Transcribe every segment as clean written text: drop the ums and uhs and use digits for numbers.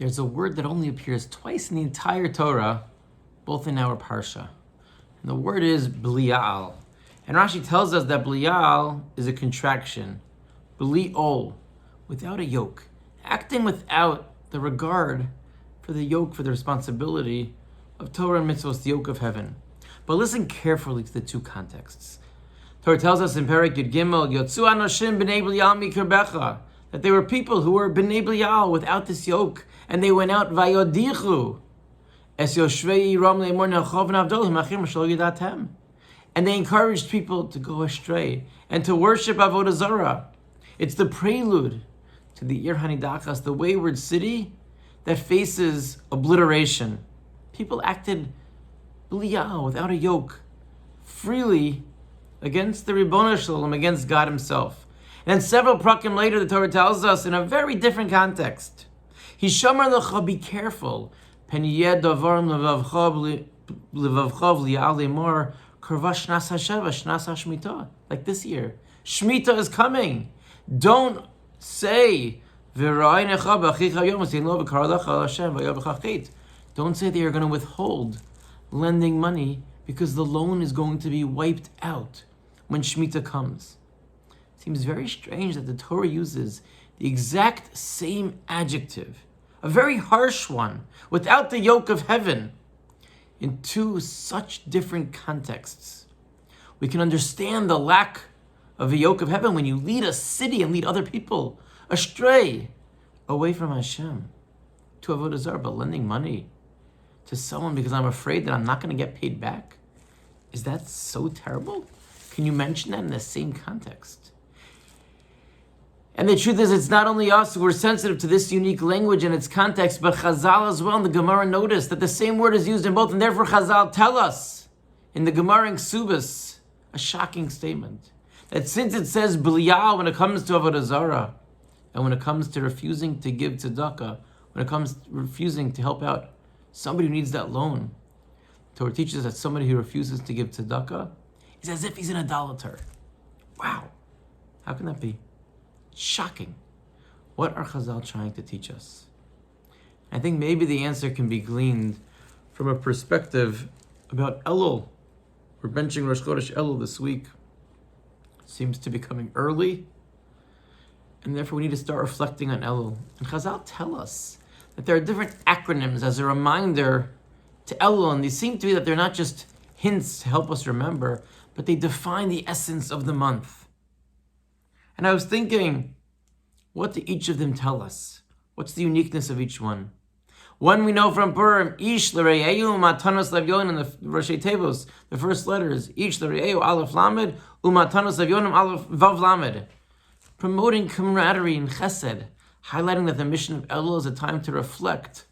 there's a word that only appears twice in the entire Torah, both in our Parsha. And the word is blial. And Rashi tells us that blial is a contraction. Bliol, without a yoke. Acting without the regard for the yoke, for the responsibility of Torah and mitzvos, the yoke of heaven. But listen carefully to the two contexts. Torah tells us in Perek Yud Gimel, Yotzu Anoshim b'nei Blial mikarbecha, that there were people who were b'nei Blial without this yoke, and they went out vayodichu es yoshvei ram le'mor ne'achov na'avdolim achim shelo yidatem, and they encouraged people to go astray and to worship avodah zarah. It's the prelude to the Ir Hanidachas, the wayward city that faces obliteration. People acted blial, without a yoke, freely against the Ribono Shel Olam, against God Himself. And then several prakim later, the Torah tells us in a very different context, Hishamar lecha, be careful, pen yeh davarim levavcha li'al lemor karva shnas hasheva shnas hashmita. Like this year, Shemitah is coming. Don't say don't say that you're going to withhold lending money because the loan is going to be wiped out when Shemitah comes. It seems very strange that the Torah uses the exact same adjective, a very harsh one, without the yoke of heaven, in two such different contexts. We can understand the lack of a yoke of heaven when you lead a city and lead other people astray, away from Hashem, to avodah zarah, but lending money to someone because I'm afraid that I'm not going to get paid back. Is that so terrible? Can you mention that in the same context? And the truth is, it's not only us who are sensitive to this unique language and its context, but Chazal as well. And the Gemara noticed that the same word is used in both, and therefore Chazal tell us in the Gemara in Ksubas a shocking statement, that since it says B'liyah when it comes to avodah zarah, and when it comes to refusing to give tzedakah, when it comes to refusing to help out somebody who needs that loan, the Torah teaches us that somebody who refuses to give tzedakah is as if he's an idolater. Wow. How can that be? Shocking. What are Chazal trying to teach us? I think maybe the answer can be gleaned from a perspective about Elul. We're benching Rosh Chodesh Elul this week. Seems to be coming early, and therefore we need to start reflecting on Elul. And Chazal tell us that there are different acronyms as a reminder to Elul, and these seem to be that they're not just hints to help us remember, but they define the essence of the month. And I was thinking, what do each of them tell us? What's the uniqueness of each one? One we know from Purim, Ish l're'eyu matanos levyonim, in the Roshei Tevos, the first letters, Ish l're'eyu aleph lamed, umatanos levyonim aleph vav lamed. Promoting camaraderie and chesed, highlighting that the mission of Elul is a time to reflect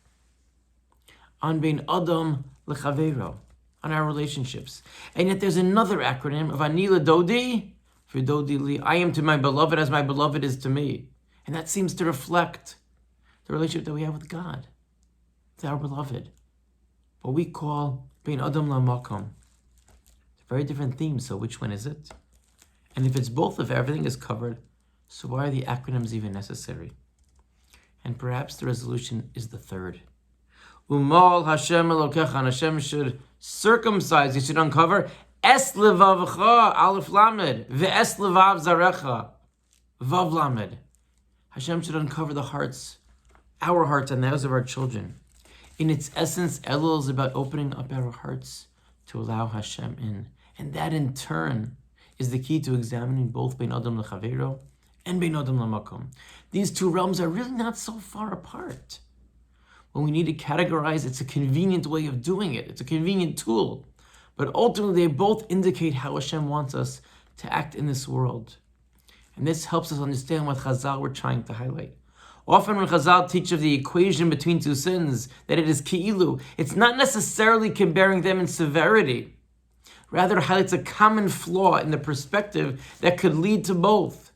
on bein adam lechavero, on our relationships. And yet there's another acronym of Ani l'dodi, v'dodi li, I am to my beloved as my beloved is to me. And that seems to reflect the relationship that we have with God. It's our beloved. What we call bein adam lamakom. It's a very different theme, so which one is it? And if it's both of everything is covered, so why are the acronyms even necessary? And perhaps the resolution is the third. Umal Hashem Elokecha, and Hashem should circumcise, he should uncover Es levavcha aleph lamed, ve'es levav zarecha vav lamed. Hashem should uncover the hearts, our hearts and those of our children. In its essence, Elul is about opening up our hearts to allow Hashem in. And that in turn is the key to examining both bein adam lechavero and bein adam lamakom. These two realms are really not so far apart. When we need to categorize, it's a convenient way of doing it. It's a convenient tool. But ultimately, they both indicate how Hashem wants us to act in this world. And this helps us understand what Chazal were trying to highlight. Often when Chazal teach of the equation between two sins, that it is ki'ilu, it's not necessarily comparing them in severity. Rather, it highlights a common flaw in the perspective that could lead to both.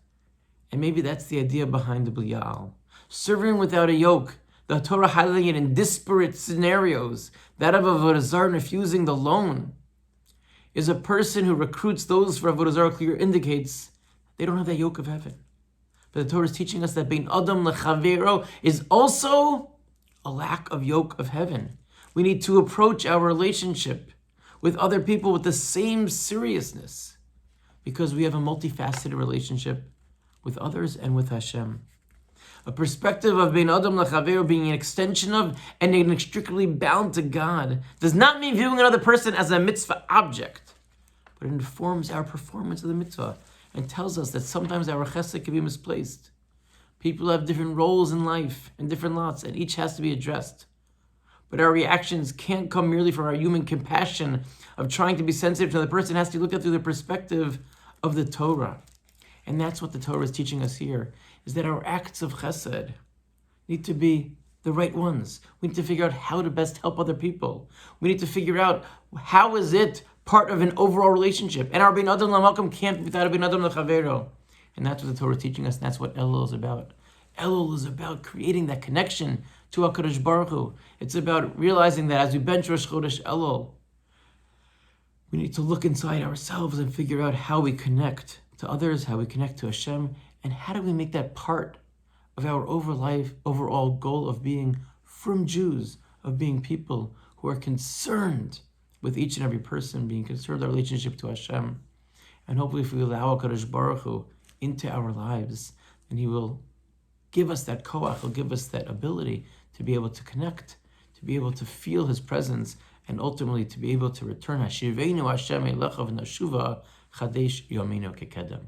And maybe that's the idea behind the Blial. Serving without a yoke, the Torah highlighting it in disparate scenarios, that of avodah zarah refusing the loan, is a person who recruits those for avodah zarah, clear indicates they don't have that yoke of heaven. But the Torah is teaching us that bein adam lechavero is also a lack of yoke of heaven. We need to approach our relationship with other people with the same seriousness, because we have a multifaceted relationship with others and with Hashem. A perspective of being Adam L'Chaveru, being an extension of and inextricably bound to God, does not mean viewing another person as a mitzvah object, but it informs our performance of the mitzvah and tells us that sometimes our chesed can be misplaced. People have different roles in life and different lots, and each has to be addressed. But our reactions can't come merely from our human compassion of trying to be sensitive to the person. It has to be looked at through the perspective of the Torah. And that's what the Torah is teaching us here, is that our acts of chesed need to be the right ones. We need to figure out how to best help other people. We need to figure out how is it part of an overall relationship. And our bin adam l'malkam can't be without a bin adam l'chavero. And that's what the Torah is teaching us, and that's what Elul is about. Elul is about creating that connection to HaKadosh Baruch Hu. It's about realizing that as we bench Rosh Chodesh Elul, we need to look inside ourselves and figure out how we connect to others, how we connect to Hashem, and how do we make that part of our overall goal of being from Jews, of being people who are concerned with each and every person, being concerned with our relationship to Hashem. And hopefully if we allow HaKadosh Baruch Hu into our lives, then He will give us that koach, He'll give us that ability to be able to connect, to be able to feel His presence, and ultimately to be able to return Hashivenu Hashem Elecha v'Nashuva Chadesh Yominu Kekedem.